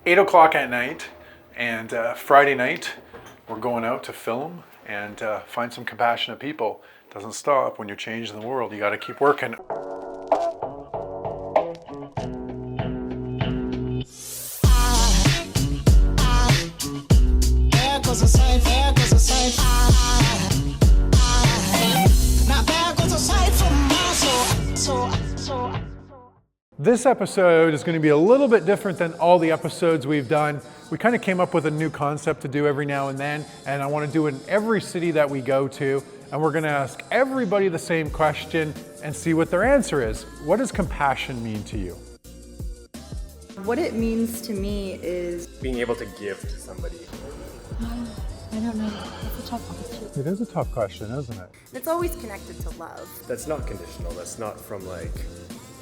8 o'clock at night, and Friday night we're going out to film and find some compassionate people. Doesn't stop when you're changing the world. You got to keep working. This episode is going to be a little bit different than all the episodes we've done. We kind of came up with a new concept to do every now and then, and I want to do it in every city that we go to. And we're going to ask everybody the same question and see what their answer is. What does compassion mean to you? What it means to me is being able to give to somebody. I don't know. It's a tough question. It is a tough question, isn't it? it's always connected to love. That's not conditional. That's not from like,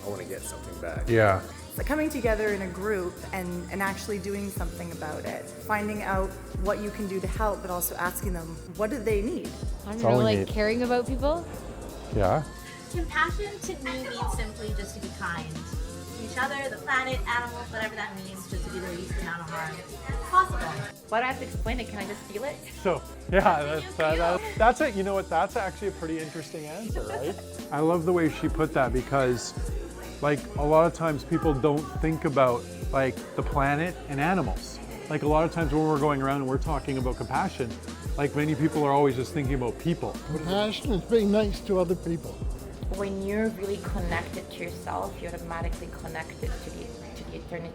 I want to get something back. Yeah. It's like coming together in a group and actually doing something about it. Finding out what you can do to help, but also asking them, what do they need? I don't all know, we like need. caring about people. Yeah. Compassion to me means simply just to be kind to each other, the planet, animals, whatever that means, just to do the least amount of harm possible. Why do I have to explain it? Can I just feel it? So, yeah, that's it. You know what? That's actually a pretty interesting answer, right? I love the way she put that because, like, a lot of times people don't think about, like, the planet and animals. Like, a lot of times when we're going around and we're talking about compassion, like, many people are always just thinking about people. Compassion is being nice to other people. When you're really connected to yourself, you're automatically connected to the eternity,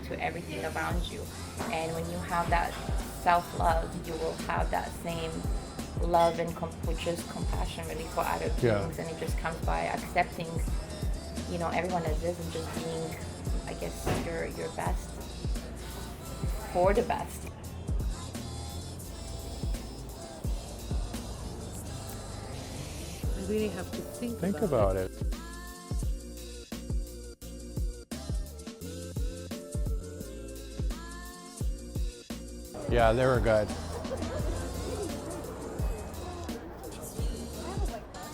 to everything around you. And when you have that self-love, you will have that same love and which is compassion really for other beings. Yeah. And it just comes by accepting, you know, everyone as is and just being, I guess, your best for the best. I really have to think About it. Yeah, they were good.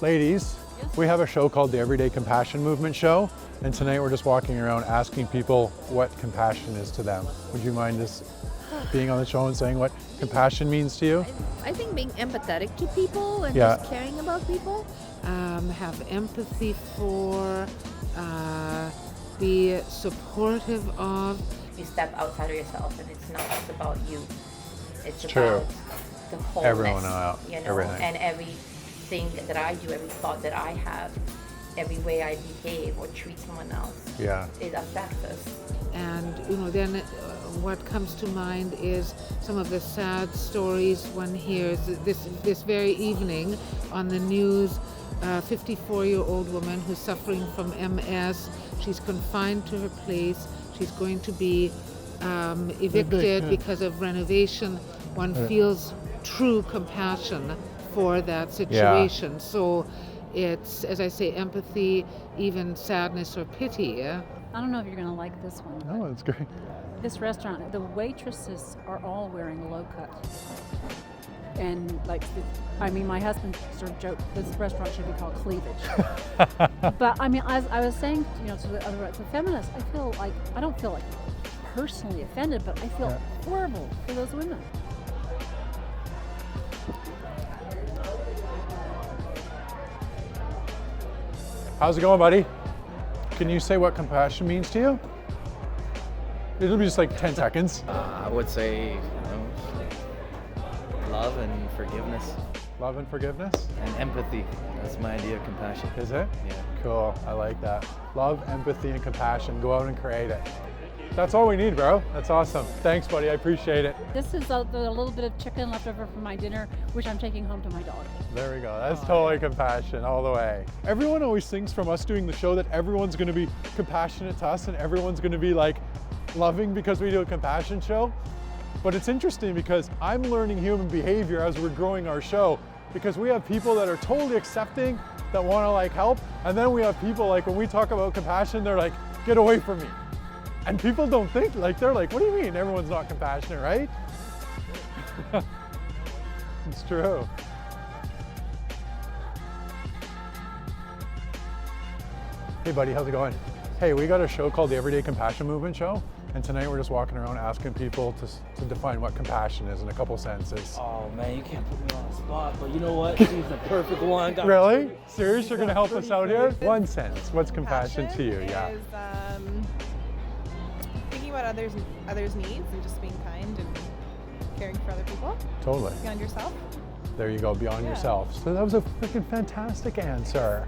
Ladies, we have a show called the Everyday Compassion Movement Show, and tonight we're just walking around asking people what compassion is to them. Would you mind just being on the show and saying what compassion means to you? I think being empathetic to people and Yeah. just caring about people. Have empathy for, be supportive of. You step outside of yourself and it's not just about you. It's True. about the wholeness, Everyone out, you know, everything. and everything that I do, every thought that I have, every way I behave or treat someone else, Yeah. it affects us. And, you know, then what comes to mind is some of the sad stories one hears. This very evening on the news, a 54-year-old woman who's suffering from MS. She's confined to her place. She's going to be evicted because of renovation. One feels true compassion for that situation. So it's, as I say, empathy, even sadness or pity. Yeah? I don't know if you're going to like this one. Oh, that's great. This restaurant, the waitresses are all wearing a low cut. And like, I mean, my husband sort of joked, this restaurant should be called Cleavage. But I mean, as I was saying, you know, to the feminists, I don't feel like personally offended, but I feel horrible for those women. How's it going, buddy? Can you say what compassion means to you? It'll be just like 10 seconds. I would say, love and forgiveness Love and forgiveness? and empathy. That's my idea of compassion. Is it? Yeah. Cool, I like that. Love, empathy, and compassion. Go out and create it. That's all we need, bro. That's awesome. Thanks, buddy. I appreciate it. This is a little bit of chicken left over from my dinner, which I'm taking home to my dog. There we go. That's totally compassion all the way. Everyone always thinks from us doing the show that everyone's going to be compassionate to us and everyone's going to be like loving because we do a compassion show. But it's interesting because I'm learning human behavior as we're growing our show, because we have people that are totally accepting, that want to like help, and then we have people like when we talk about compassion, they're like, get away from me. And people don't think, like, they're like, what do you mean everyone's not compassionate, right? It's true. Hey buddy, how's it going? Hey, we got a show called the Everyday Compassion Movement Show, And tonight we're just walking around asking people to define what compassion is in a couple sentences. Oh man, you can't put me on the spot, but you know what? She's the perfect one. Really? Serious? You're gonna help us out here? One sentence. What's compassion to you? Yeah. Is, thinking about others' needs and just being kind and caring for other people. Totally. Beyond yourself. There you go, beyond yourself. So that was a freaking fantastic answer.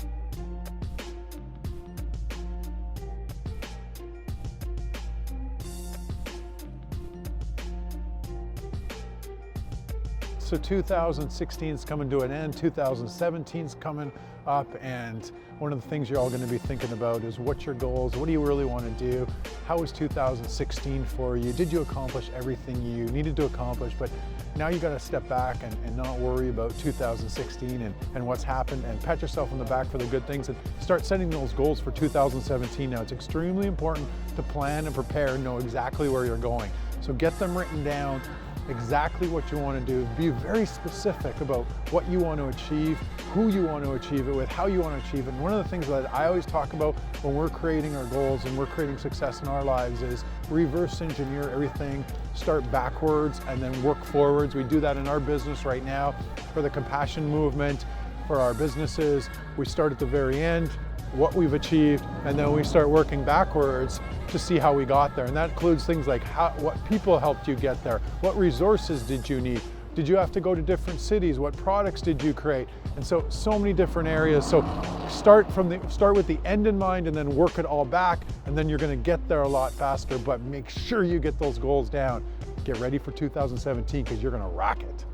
So 2016 is coming to an end, 2017 is coming up, and one of the things you're all going to be thinking about is what's your goals, what do you really want to do, how was 2016 for you, did you accomplish everything you needed to accomplish, but now you got to step back and not worry about 2016 and what's happened, and pat yourself on the back for the good things and start setting those goals for 2017. Now it's extremely important to plan and prepare and know exactly where you're going. So get them written down, exactly what you want to do. Be very specific about what you want to achieve, who you want to achieve it with, how you want to achieve it. And one of the things that I always talk about when we're creating our goals and we're creating success in our lives is reverse engineer everything, start backwards and then work forwards. We do that in our business right now for the compassion movement, for our businesses. We start at the very end, what we've achieved, and then we start working backwards to see how we got there. And that includes things like what people helped you get there, what resources did you need, did you have to go to different cities, what products did you create, and so many different areas. So start with the end in mind and then work it all back, and then you're going to get there a lot faster. But make sure you get those goals down. Get ready for 2017 because you're going to rock it.